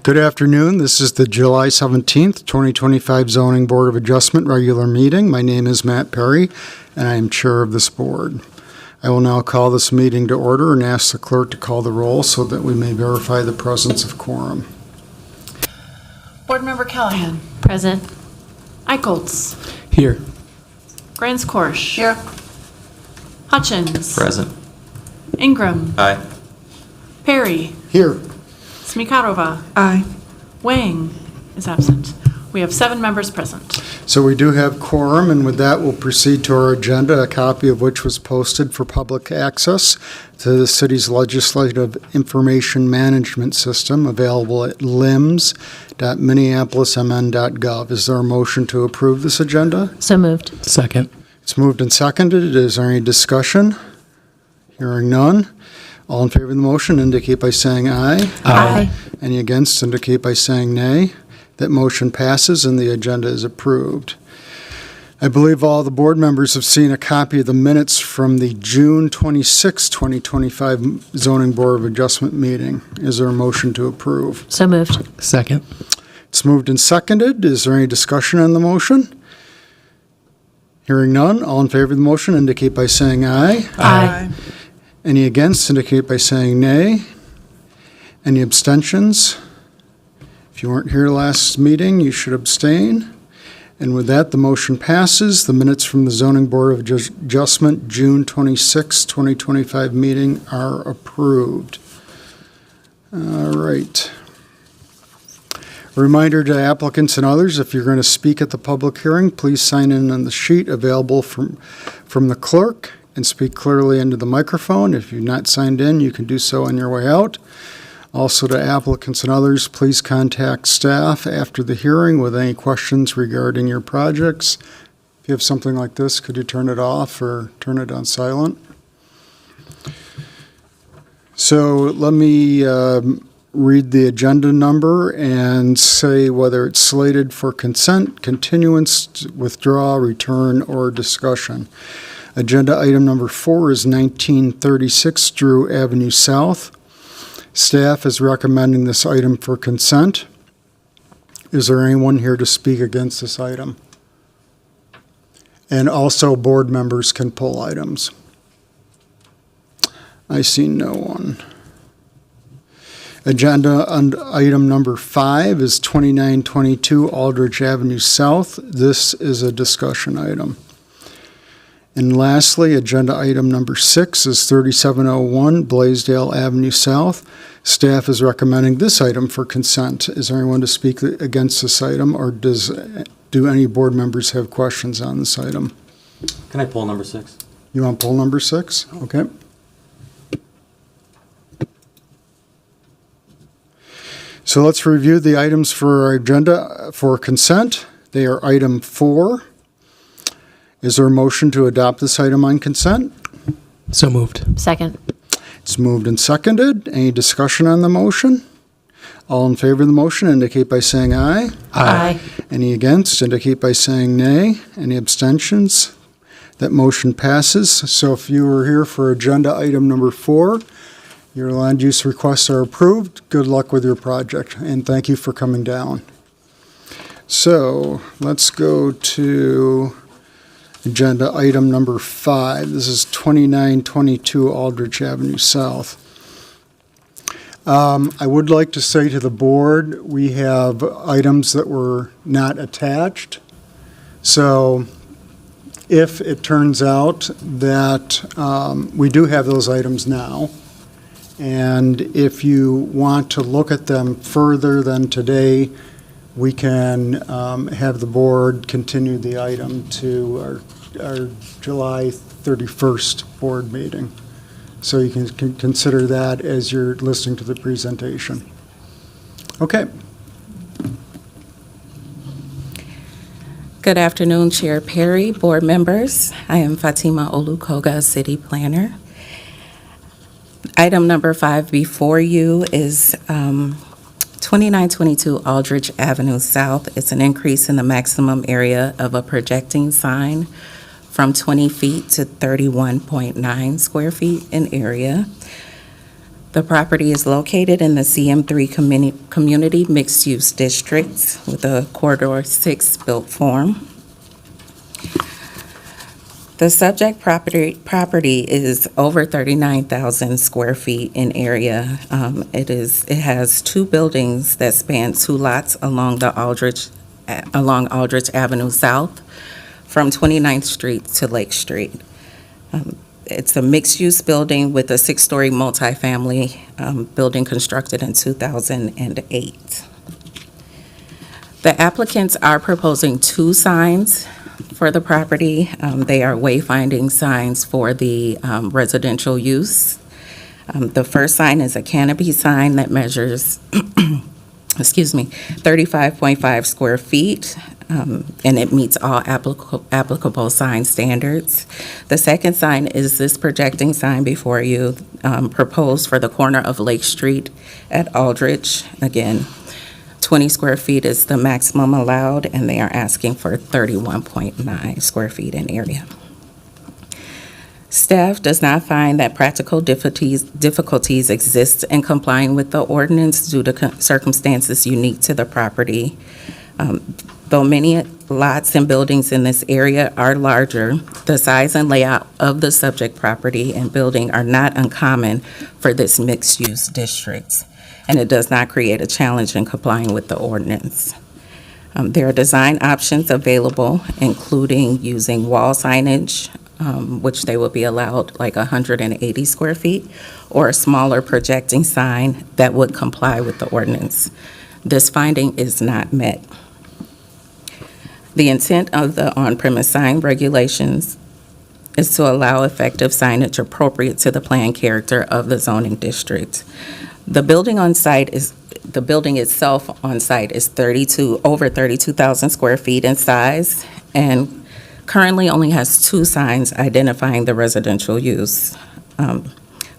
Good afternoon. This is the July 17th, 2025 Zoning Board of Adjustment regular meeting. My name is Matt Perry, and I am chair of this board. I will now call this meeting to order and ask the clerk to call the roll so that we may verify the presence of quorum. Board Member Callahan. Present. Eicholtz. Here. Grants Korsch. Here. Hutchins. Present. Ingram. Aye. Here. Perry. Smikarova. Aye. Wang is absent. We have 7 members present. So we do have quorum, and with that, we'll proceed to our agenda, a copy of which was posted for public access to the city's legislative information management system, available at lims.minneapolismn.gov. Is there a motion to approve this agenda? So moved. Second. It's moved and seconded. Is there any discussion? Hearing none. All in favor of the motion indicate by saying aye. Aye. Any against indicate by saying nay. That motion passes and the agenda is approved. I believe all the board members have seen a copy of the minutes from the June 26, 2025 Zoning Board of Adjustment meeting. Is there a motion to approve? So moved. Second. It's moved and seconded. Is there any discussion on the motion? Hearing none. All in favor of the motion indicate by saying aye. Aye. Any against indicate by saying nay. Any abstentions? If you weren't here last meeting, you should abstain. And with that, the motion passes. The minutes from the Zoning Board of Adjustment June 26, 2025 meeting are approved. All right. A reminder to applicants and others, if you're going to speak at the public hearing, please sign in on the sheet available from the clerk and speak clearly into the microphone. If you've not signed in, you can do so on your way out. Also to applicants and others, please contact staff after the hearing with any questions regarding your projects. If you have something like this, could you turn it off or turn it on silent? So let me read the agenda number and say whether it's slated for consent, continuance, withdraw, return, or discussion. Agenda item number 4 is 1936 Drew Avenue South. Staff is recommending this item for consent. Is there anyone here to speak against this item? And also, board members can pull items. I see no one. Agenda item number 5 is 2922 Aldrich Avenue South. This is a discussion item. And lastly, agenda item number 6 is 3701 Blaisdell Avenue South. Staff is recommending this item for consent. Is there anyone to speak against this item, or do any board members have questions on this item? Can I pull number 6? You want to pull number 6? Okay. So let's review the items for our agenda for consent. They are item 4. Is there a motion to adopt this item on consent? So moved. Second. It's moved and seconded. Any discussion on the motion? All in favor of the motion indicate by saying aye. Aye. Any against indicate by saying nay. Any abstentions? That motion passes. So if you were here for agenda item number 4, your land use requests are approved. Good luck with your project, and thank you for coming down. So let's go to agenda item number 5. This is 2922 Aldrich Avenue South. I would like to say to the board, we have items that were not attached. So if it turns out that we do have those items now, and if you want to look at them further than today, we can have the board continue the item to our July 31st board meeting. So you can consider that as you're listening to the presentation. Okay. Good afternoon, Chair Perry, board members. I am Fatima Olukoga, City Planner. Item number 5 before you is 2922 Aldrich Avenue South. It's an increase in the maximum area of a projecting sign from 20 feet to 31.9 square feet in area. The property is located in the CM3 Community Mixed-Use District with a Corridor 6 built form. The subject property is over 39,000 square feet in area. It has two buildings that span two lots along Aldrich Avenue South from 29th Street to Lake Street. It's a mixed-use building with a six-story multifamily building constructed in 2008. The applicants are proposing two signs for the property. They are wayfinding signs for the residential use. The first sign is a canopy sign that measures, 35.5 square feet, and it meets all applicable sign standards. The second sign is this projecting sign before you, proposed for the corner of Lake Street at Aldrich. Again, 20 square feet is the maximum allowed, and they are asking for 31.9 square feet in area. Staff does not find that practical difficulties exist in complying with the ordinance due to circumstances unique to the property. Though many lots and buildings in this area are larger, the size and layout of the subject property and building are not uncommon for this mixed-use district, and it does not create a challenge in complying with the ordinance. There are design options available, including using wall signage, which they will be allowed like 180 square feet, or a smaller projecting sign that would comply with the ordinance. This finding is not met. The intent of the on-premise sign regulations is to allow effective signage appropriate to the planned character of the zoning district. The building itself on site is over 32,000 square feet in size, and currently only has two signs identifying the residential use.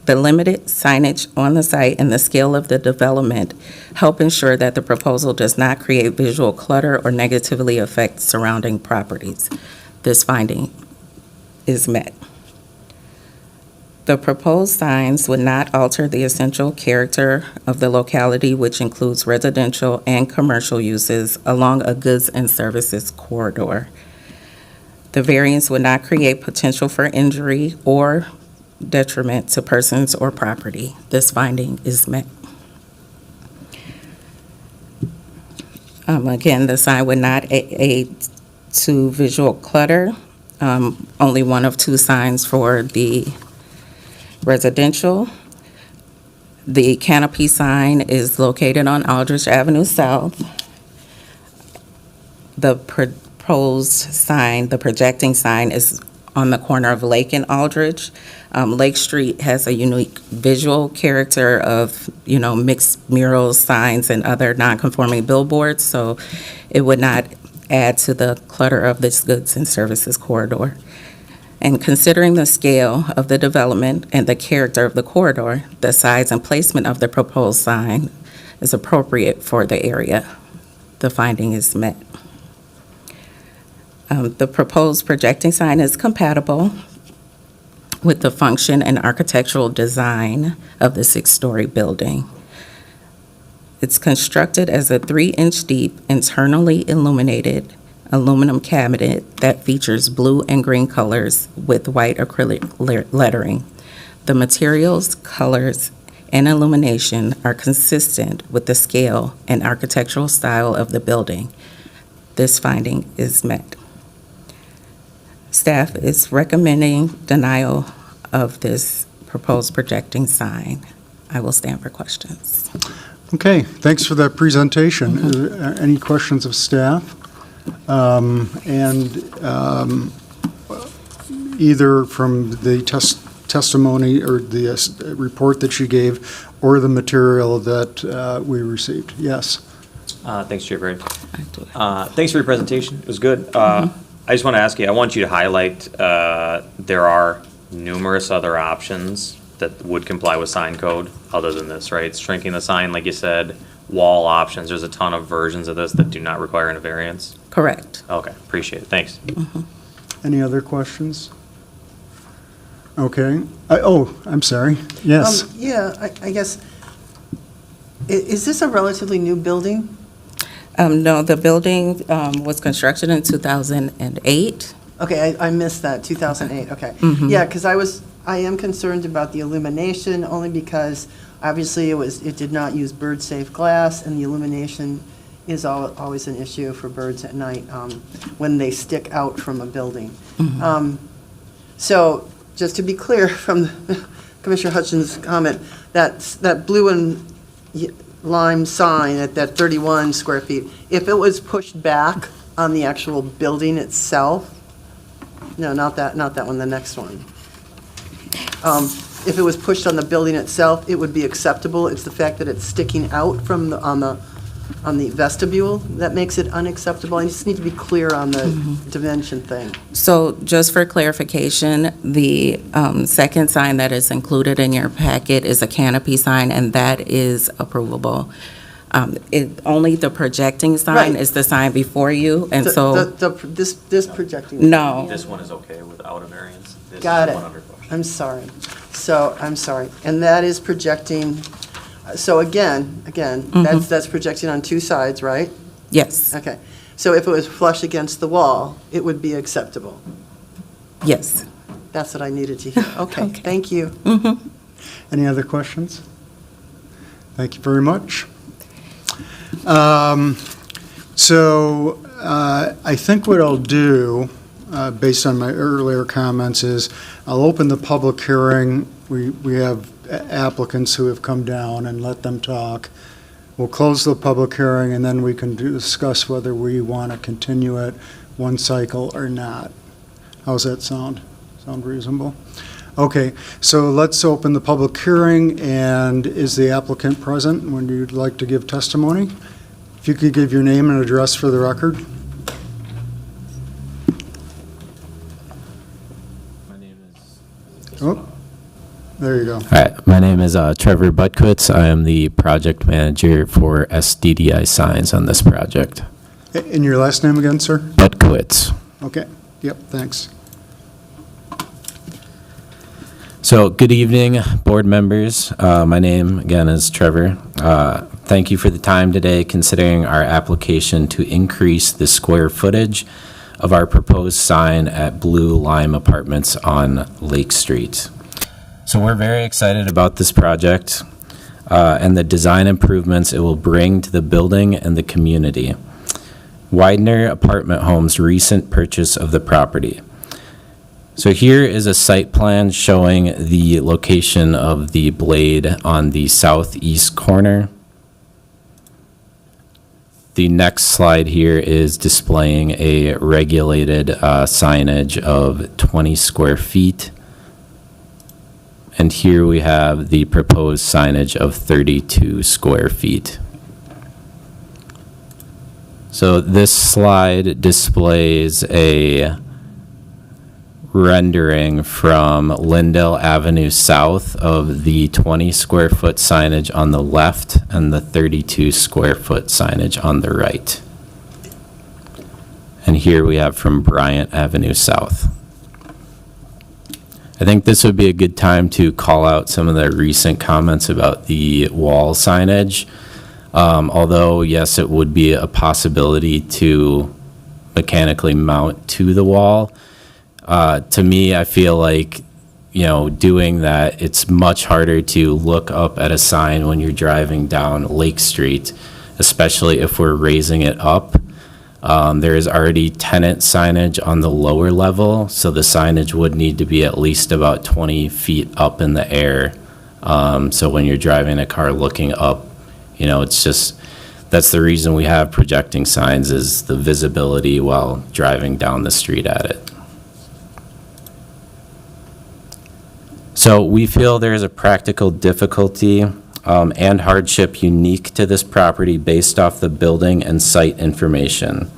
The limited signage on the site and the scale of the development help ensure that the proposal does not create visual clutter or negatively affect surrounding properties. This finding is met. The proposed signs would not alter the essential character of the locality, which includes residential and commercial uses along a goods and services corridor. The variance would not create potential for injury or detriment to persons or property. This finding is met. Again, the sign would not aid to visual clutter. Only one of two signs for the residential. The canopy sign is located on Aldrich Avenue South. The proposed sign, the projecting sign, is on the corner of Lake and Aldrich. Lake Street has a unique visual character of, mixed murals, signs, and other non-conforming billboards, so it would not add to the clutter of this goods and services corridor. And considering the scale of the development and the character of the corridor, the size and placement of the proposed sign is appropriate for the area. The finding is met. The proposed projecting sign is compatible with the function and architectural design of the six-story building. It's constructed as a 3-inch deep, internally illuminated aluminum cabinet that features blue and green colors with white acrylic lettering. The materials, colors, and illumination are consistent with the scale and architectural style of the building. This finding is met. Staff is recommending denial of this proposed projecting sign. I will stand for questions. Okay, thanks for that presentation. Any questions of staff? Either from the testimony or the report that you gave or the material that we received. Yes. Thanks, Chair Brady. Thanks for your presentation. It was good. I just want to ask you, I want you to highlight there are numerous other options that would comply with sign code other than this, right? It's shrinking the sign, like you said, wall options. There's a ton of versions of this that do not require a variance. Correct. Okay, appreciate it. Thanks. Any other questions? Okay. I'm sorry. Yes. Yeah, I guess, is this a relatively new building? No, the building was constructed in 2008. Okay, I missed that, 2008, okay. Yeah, because I am concerned about the illumination, only because obviously it did not use bird-safe glass, and the illumination is always an issue for birds at night when they stick out from a building. So, just to be clear from Commissioner Hutchins' comment, that blue and lime sign at that 31 square feet, if it was pushed back on the actual building itself, no, not that one, the next one. If it was pushed on the building itself, it would be acceptable. It's the fact that it's sticking out from on the vestibule that makes it unacceptable. I just need to be clear on the dimension thing. So just for clarification, the second sign that is included in your packet is a canopy sign, and that is approvable. Only the projecting sign Right. is the sign before you, and This projecting. no. This one is okay without a variance. This Got is it. one under question. I'm sorry. I'm sorry. And that is projecting, so again, that's projecting on two sides, right? Yes, Okay. So if it was flush against the wall, it would be acceptable. yes. That's what I needed to hear. Okay, Okay. thank you. Any other questions? Thank you very much. I think what I'll do, based on my earlier comments, is I'll open the public hearing. We have applicants who have come down, and let them talk. We'll close the public hearing, and then we can discuss whether we want to continue it one cycle or not. How's that sound? Sound reasonable? Okay, so let's open the public hearing, and is the applicant present when you'd like to give testimony? If you could give your name and address for the record. My name is. Oh, there you go. All right, my name is Trevor Butkwitz. I am the project manager for SDDI signs on this project. And your last name again, sir? Butkwitz. Okay, yep, thanks. So, good evening, board members. My name, again, is Trevor. Thank you for the time today, considering our application to increase the square footage of our proposed sign at Blue Lime Apartments on Lake Street. So, we're very excited about this project and the design improvements it will bring to the building and the community. Widener Apartment Homes' recent purchase of the property. So here is a site plan showing the location of the blade on the southeast corner. The next slide here is displaying a regulated signage of 20 square feet. And here we have the proposed signage of 32 square feet. So this slide displays a rendering from Lindell Avenue south of the 20 square foot signage on the left and the 32 square foot signage on the right. And here we have from Bryant Avenue south. I think this would be a good time to call out some of the recent comments about the wall signage. Although, yes, it would be a possibility to mechanically mount to the wall. To me, I feel like, doing that, it's much harder to look up at a sign when you're driving down Lake Street, especially if we're raising it up. There is already tenant signage on the lower level, so the signage would need to be at least about 20 feet up in the air. So when you're driving a car looking up, it's just, that's the reason we have projecting signs, is the visibility while driving down the street at it. So we feel there is a practical difficulty and hardship unique to this property based off the building and site information.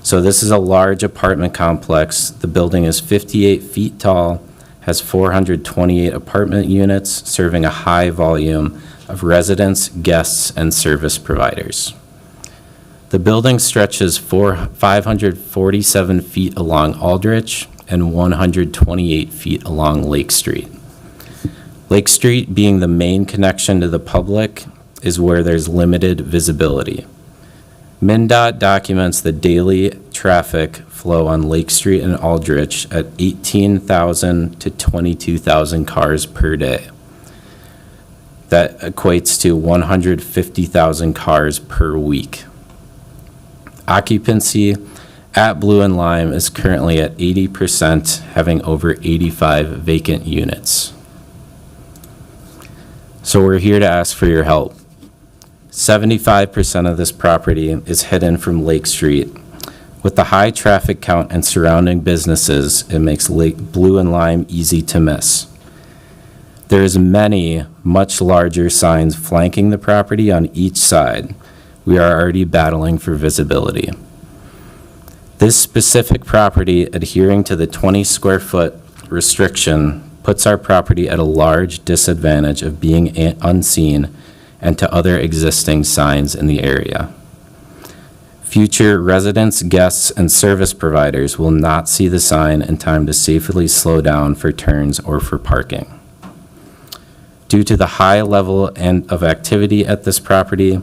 So this is a large apartment complex. The building is 58 feet tall, has 428 apartment units, serving a high volume of residents, guests, and service providers. The building stretches 547 feet along Aldrich and 128 feet along Lake Street. Lake Street being the main connection to the public is where there's limited visibility. MnDOT documents the daily traffic flow on Lake Street and Aldrich at 18,000 to 22,000 cars per day. That equates to 150,000 cars per week. Occupancy at Blue and Lime is currently at 80%, having over 85 vacant units. So we're here to ask for your help. 75% of this property is hidden from Lake Street. With the high traffic count and surrounding businesses, it makes Blue and Lime easy to miss. There's many much larger signs flanking the property on each side. We are already battling for visibility. This specific property adhering to the 20 square foot restriction puts our property at a large disadvantage of being unseen and to other existing signs in the area. Future residents, guests, and service providers will not see the sign in time to safely slow down for turns or for parking. Due to the high level of activity at this property,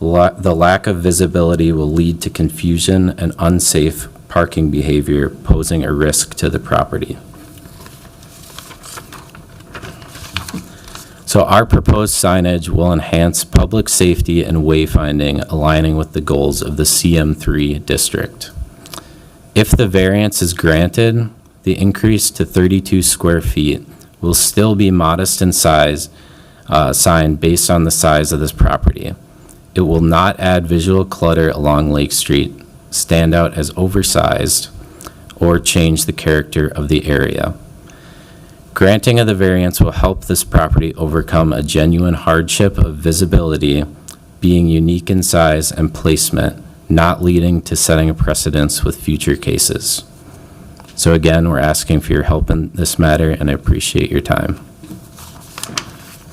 the lack of visibility will lead to confusion and unsafe parking behavior, posing a risk to the property. So our proposed signage will enhance public safety and wayfinding, aligning with the goals of the CM3 district. If the variance is granted, the increase to 32 square feet will still be modest in size, sign based on the size of this property. It will not add visual clutter along Lake Street, stand out as oversized, or change the character of the area. Granting of the variance will help this property overcome a genuine hardship of visibility, being unique in size and placement, not leading to setting a precedence with future cases. So again, we're asking for your help in this matter, and I appreciate your time.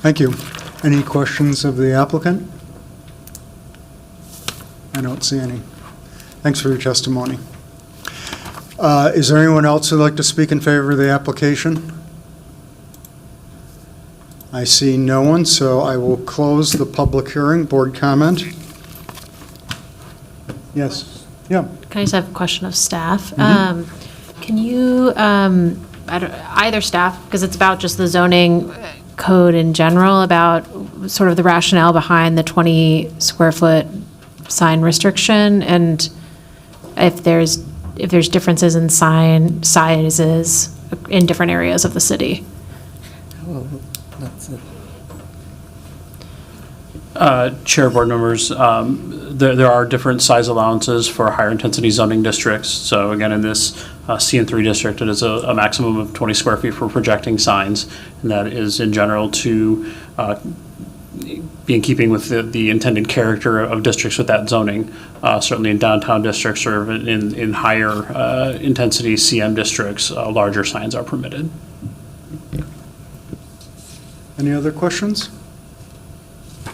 Thank you. Any questions of the applicant? I don't see any. Thanks for your testimony. Is there anyone else who'd like to speak in favor of the application? I see no one, so I will close the public hearing. Board comment? Yes. Yeah. Can I just have a question of staff? Can you, either staff, because it's about just the zoning code in general, about sort of the rationale behind the 20 square foot sign restriction, and if there's differences in sign sizes in different areas of the city? Chair, board members, there are different size allowances for higher intensity zoning districts. So again, in this CN3 district, it is a maximum of 20 square feet for projecting signs, and that is in general to be in keeping with the intended character of districts with that zoning. Certainly in downtown districts or in higher intensity CM districts, larger signs are permitted. Any other questions?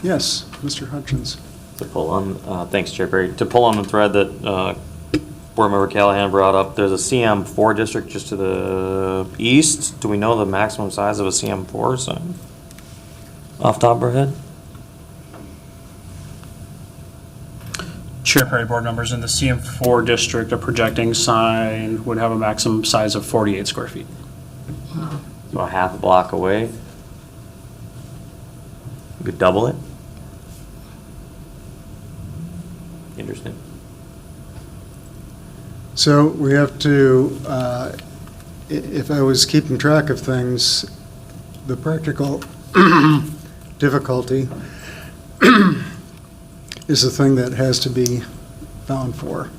Yes, Mr. Hutchins. To pull on, thanks, Chair Perry. To pull on the thread that Board Member Callahan brought up, there's a CM4 district just to the east. Do we know the maximum size of a CM4 sign? Off the top of our head? Chair Perry, board members, in the CM4 district, a projecting sign would have a maximum size of 48 square feet. So a half a block away. You could double it. Interesting. So we have to, if I was keeping track of things, the practical difficulty is the thing that has to be found for.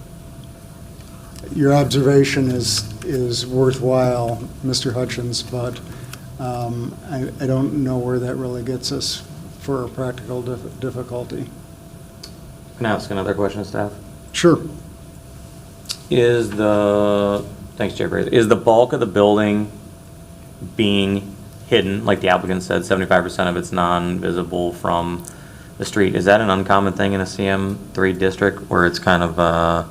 Your observation is worthwhile, Mr. Hutchins, but I don't know where that really gets us for a practical difficulty. Can I ask another question, staff? Sure. Thanks, Chair Perry, is the bulk of the building being hidden, like the applicant said, 75% of it's non-visible from the street? Is that an uncommon thing in a CM3 district where it's kind of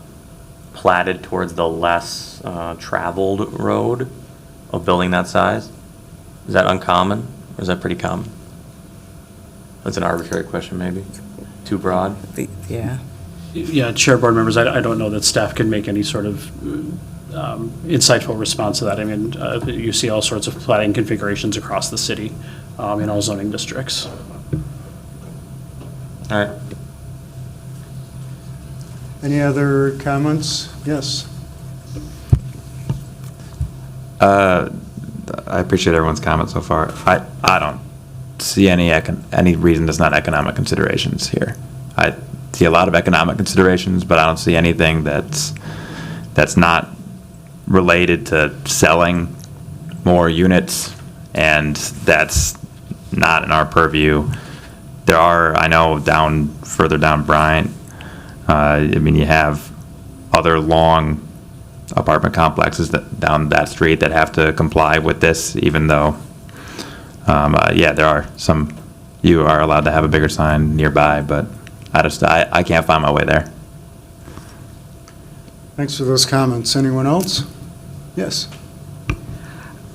platted towards the less traveled road of building that size? Is that uncommon, or is that pretty common? That's an arbitrary question, maybe. Too broad? Yeah. Yeah, Chair, board members, I don't know that staff can make any sort of insightful response to that. I mean, you see all sorts of plating configurations across the city in all zoning districts. All right. Any other comments? Yes. I appreciate everyone's comments so far. I don't see any reason there's not economic considerations here. I see a lot of economic considerations, but I don't see anything that's not related to selling more units, and that's not in our purview. There are, I know, further down Bryant, you have other long apartment complexes down that street that have to comply with this, even though, there are some, you are allowed to have a bigger sign nearby, but I can't find my way there. Thanks for those comments. Anyone else? Yes.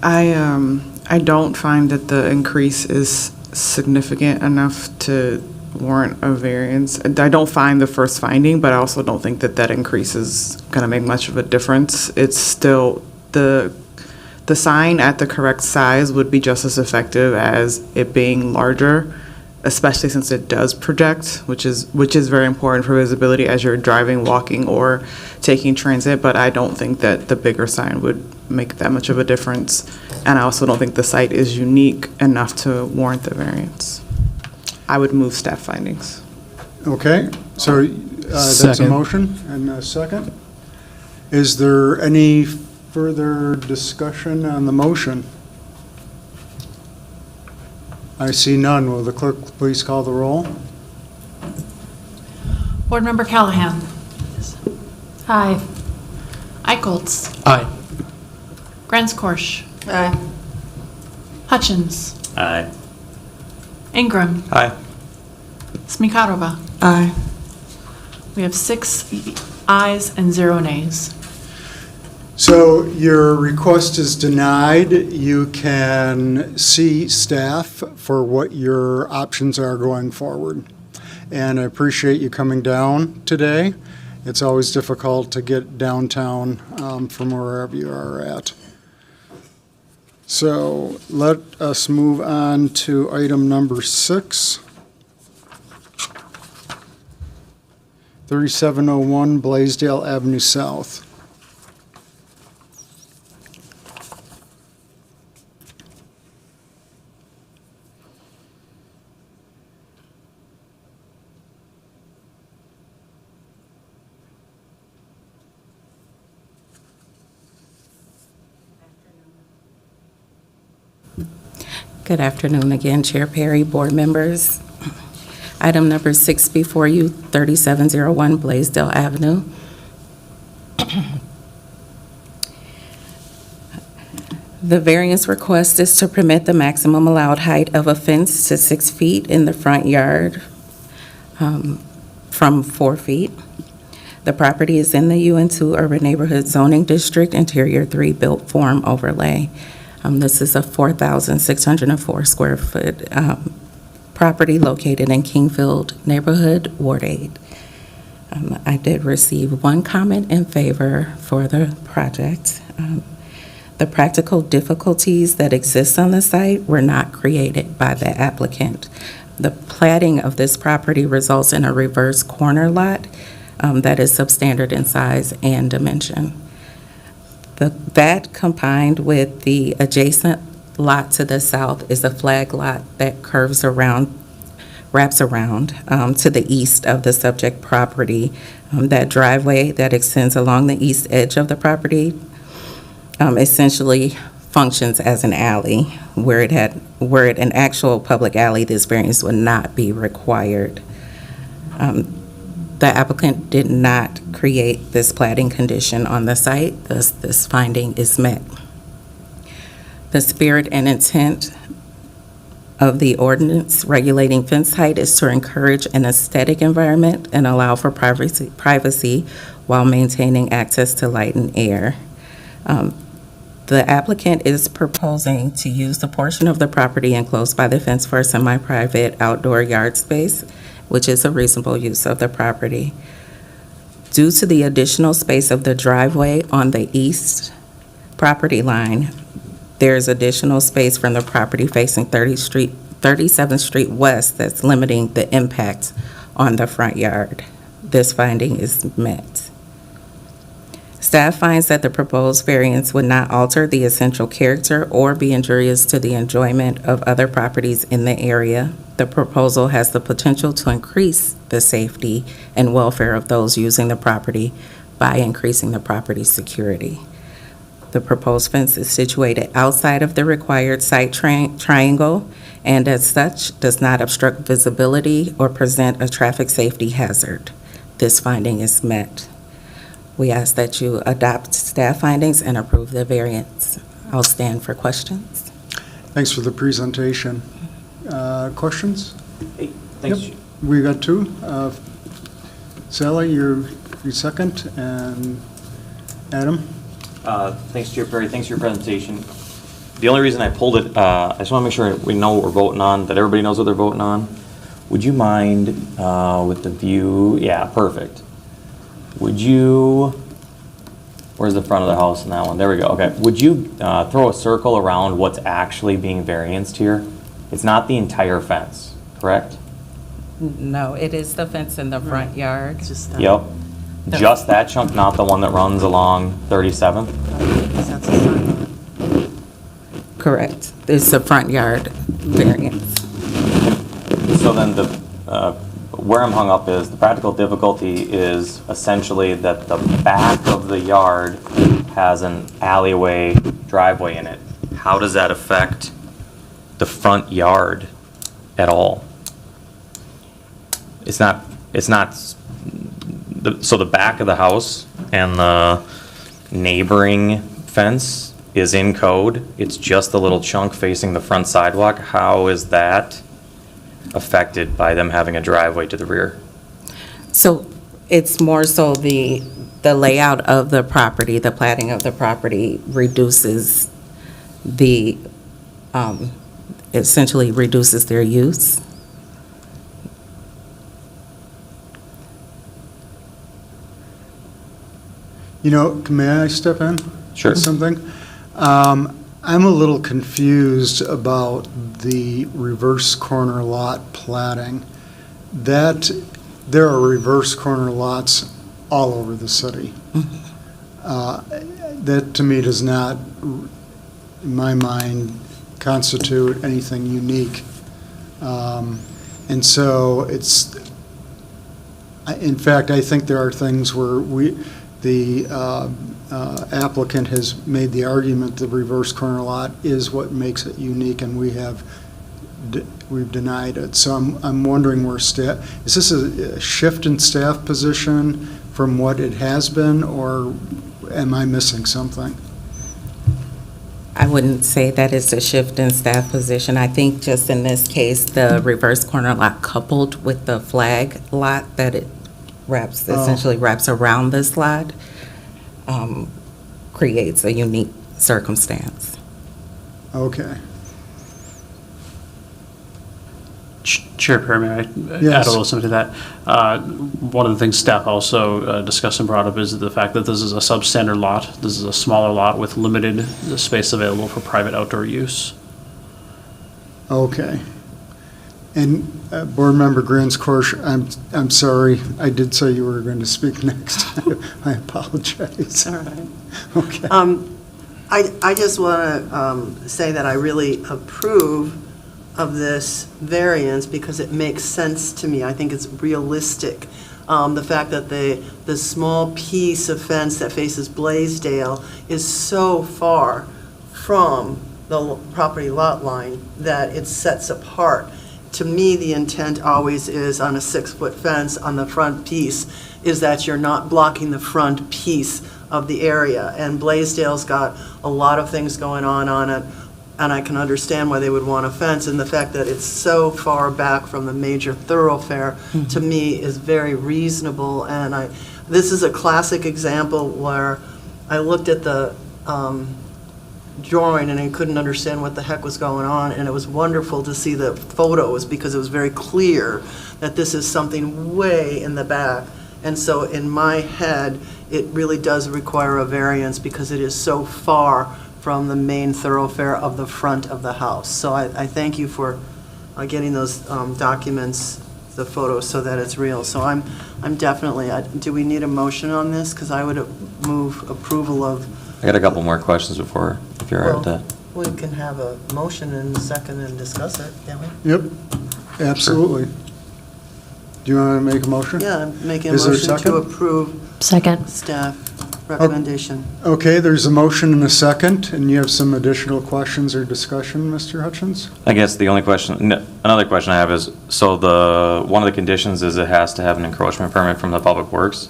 I don't find that the increase is significant enough to warrant a variance. I don't find the first finding, but I also don't think that that increase is going to make much of a difference. It's still, the sign at the correct size would be just as effective as it being larger, especially since it does project, which is very important for visibility as you're driving, walking, or taking transit. But I don't think that the bigger sign would make that much of a difference. And I also don't think the site is unique enough to warrant the variance. I would move staff findings. Okay, so that's a Second. motion and a second. Is there any further discussion on the motion? I see none. Will the clerk please call the roll? Board Member Callahan. Aye. Eicholtz. Aye. Grants-Korsch. Aye. Hutchins. Aye. Ingram. Aye. Smikarova. Aye. We have 6 ayes and 0 nays. So your request is denied. You can see staff for what your options are going forward. And I appreciate you coming down today. It's always difficult to get downtown from wherever you are at. So let us move on to item number 6. 3701 Blaisdell Avenue South. Good afternoon again, Chair Perry, board members. Item number 6 before you, 3701 Blaisdell Avenue. The variance request is to permit the maximum allowed height of a fence to 6 feet in the front yard from 4 feet. The property is in the UN2 Urban Neighborhood Zoning District, Interior 3 Built Form Overlay. This is a 4,604 square foot property located in Kingfield Neighborhood, Ward 8. I did receive 1 comment in favor for the project. The practical difficulties that exist on the site were not created by the applicant. The platting of this property results in a reverse corner lot that is substandard in size and dimension. That combined with the adjacent lot to the south is a flag lot that wraps around to the east of the subject property. That driveway that extends along the east edge of the property essentially functions as an alley. Were it an actual public alley, this variance would not be required. The applicant did not create this platting condition on the site, thus this finding is met. The spirit and intent of the ordinance regulating fence height is to encourage an aesthetic environment and allow for privacy while maintaining access to light and air. The applicant is proposing to use the portion of the property enclosed by the fence for a semi-private outdoor yard space, which is a reasonable use of the property. Due to the additional space of the driveway on the east property line, there's additional space from the property facing 37th Street West that's limiting the impact on the front yard. This finding is met. Staff finds that the proposed variance would not alter the essential character or be injurious to the enjoyment of other properties in the area. The proposal has the potential to increase the safety and welfare of those using the property by increasing the property's security. The proposed fence is situated outside of the required site triangle and as such does not obstruct visibility or present a traffic safety hazard. This finding is met. We ask that you adopt staff findings and approve the variance. I'll stand for questions. Thanks for the presentation. Questions? Hey, thanks. Yep. We got two. Sally, you're second, and Adam? Thanks, Chair Perry. Thanks for your presentation. The only reason I pulled it, I just want to make sure we know what we're voting on, that everybody knows what they're voting on. Would you mind with the view? Yeah, perfect. Would you, where's the front of the house in that one? There we go. Okay. Would you throw a circle around what's actually being varianced here? It's not the entire fence, correct? No, it is the fence in the front yard. Just Yep. Just that chunk, not the one that runs along 37th? That's a sign. Correct. It's the front yard variance. So then where I'm hung up is, the practical difficulty is essentially that the back of the yard has an alleyway driveway in it. How does that affect the front yard at all? So the back of the house and the neighboring fence is in code. It's just the little chunk facing the front sidewalk. How is that affected by them having a driveway to the rear? So it's more so the layout of the property, the platting of the property reduces essentially reduces their use. You know, may I step in? Sure. With something? I'm a little confused about the reverse corner lot platting. There are reverse corner lots all over the city. That to me does not, in my mind, constitute anything unique. And so in fact, I think there are things where the applicant has made the argument the reverse corner lot is what makes it unique, and we've denied it. So I'm wondering where staff, is this a shift in staff position from what it has been, or am I missing something? I wouldn't say that it's a shift in staff position. I think just in this case, the reverse corner lot coupled with the flag lot that it essentially wraps around this lot, creates a unique circumstance. Okay. Chair Perry, may I add Yes. a little something to that? One of the things staff also discussed and brought up is the fact that this is a substandard lot. This is a smaller lot with limited space available for private outdoor use. Okay. And Board Member Grants-Korsch, I'm sorry, I did say you were going to speak next. I apologize. All right. Okay. I just want to say that I really approve of this variance because it makes sense to me. I think it's realistic. The fact that the small piece of fence that faces Blaisdell is so far from the property lot line that it sets apart. To me, the intent always is on a 6-foot fence on the front piece is that you're not blocking the front piece of the area. And Blaisdell's got a lot of things going on it. and I can understand why they would want a fence, and the fact that it's so far back from the major thoroughfare, to me, is very reasonable, and this is a classic example where I looked at the drawing and I couldn't understand what the heck was going on, and it was wonderful to see the photos because it was very clear that this is something way in the back. And so in my head, it really does require a variance because it is so far from the main thoroughfare of the front of the house. So I thank you for getting those documents, the photos, so that it's real. So I'm definitely, do we need a motion on this? Because I would move approval of. I got a couple more questions before, if you're all right with that. We can have a motion in a second and discuss it, can't we? Yep, absolutely. Do you want to make a motion? Yeah, I'm making a Is there a motion to second? approve Second. staff recommendation. Okay, there's a motion and a second, and you have some additional questions or discussion, Mr. Hutchins? I guess the only question, another question I have is, so one of the conditions is it has to have an encroachment permit from the Public Works.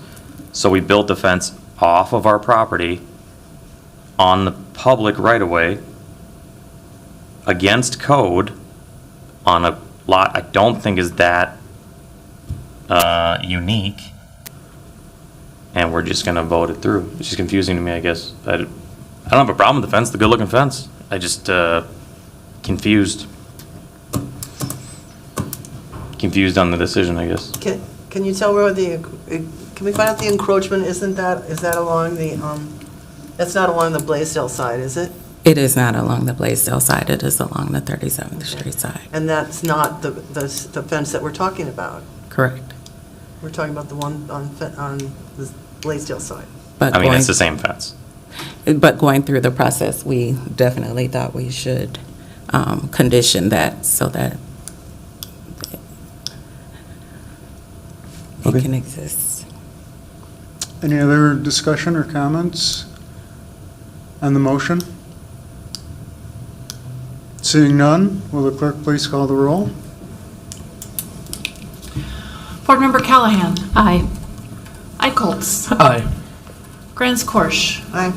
So we built the fence off of our property on the public right-of-way against code on a lot I don't think is that unique, and we're just gonna vote it through. It's just confusing to me, I guess. I don't have a problem with the fence, the good-looking fence. I just confused on the decision, I guess. Can you tell where can we find out the encroachment? Is that along the, that's not along the Blaisdell side, is it? It is not along the Blaisdell side, it is along the 37th Street side. And that's not the fence that we're talking about? Correct. We're talking about the one on the Blaisdell side. But I mean, going- it's the same fence. But going through the process, we definitely thought we should condition that so that it can exist. Any other discussion or comments on the motion? Seeing none, will the clerk please call the roll? Board Member Callahan. Aye. Eichholz. Aye. Grants Korsch. Aye.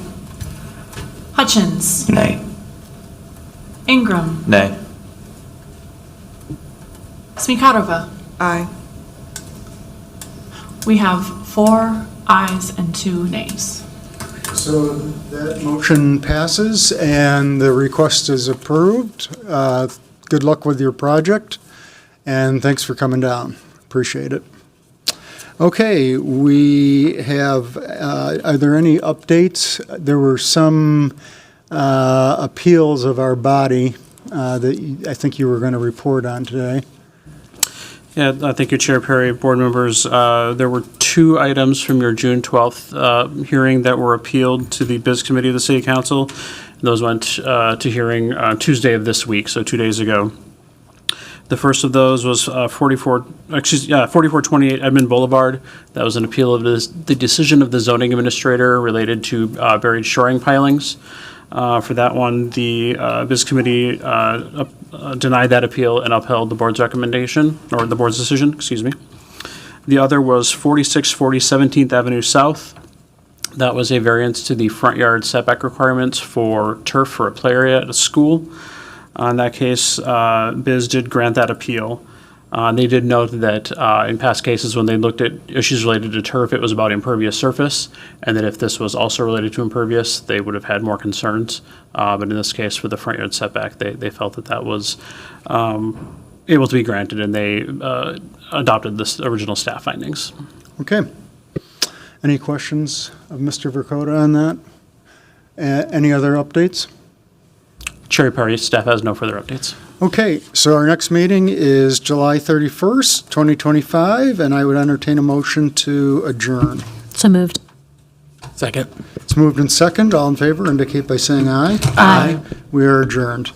Hutchins. Nay. Ingram. Nay. Smikarova. Aye. We have 4 ayes and 2 nays. So that motion passes and the request is approved. Good luck with your project, and thanks for coming down. Appreciate it. Okay, we have, are there any updates? There were some appeals of our body that I think you were going to report on today. Yeah, thank you, Chair Perry, board members. There were 2 items from your June 12th hearing that were appealed to the Biz Committee of the City Council. Those went to hearing Tuesday of this week, so 2 days ago. The first of those was 4428 Edmund Boulevard. That was an appeal of the decision of the zoning administrator related to buried shoring pilings. For that one, the Biz Committee denied that appeal and upheld the board's recommendation, or the board's decision, excuse me. The other was 4640 17th Avenue South. That was a variance to the front yard setback requirements for turf for a play area at a school. In that case, Biz did grant that appeal. They did note that in past cases, when they looked at issues related to turf, it was about impervious surface, and that if this was also related to impervious, they would have had more concerns. But in this case, for the front yard setback, they felt that that was able to be granted, and they adopted the original staff findings. Okay. Any questions of Mr. Verkota on that? Any other updates? Chair Perry, staff has no further updates. Okay, so our next meeting is July 31st, 2025, and I would entertain a motion to adjourn. So moved. Second. It's moved in second. All in favor indicate by saying aye. Aye. We are adjourned.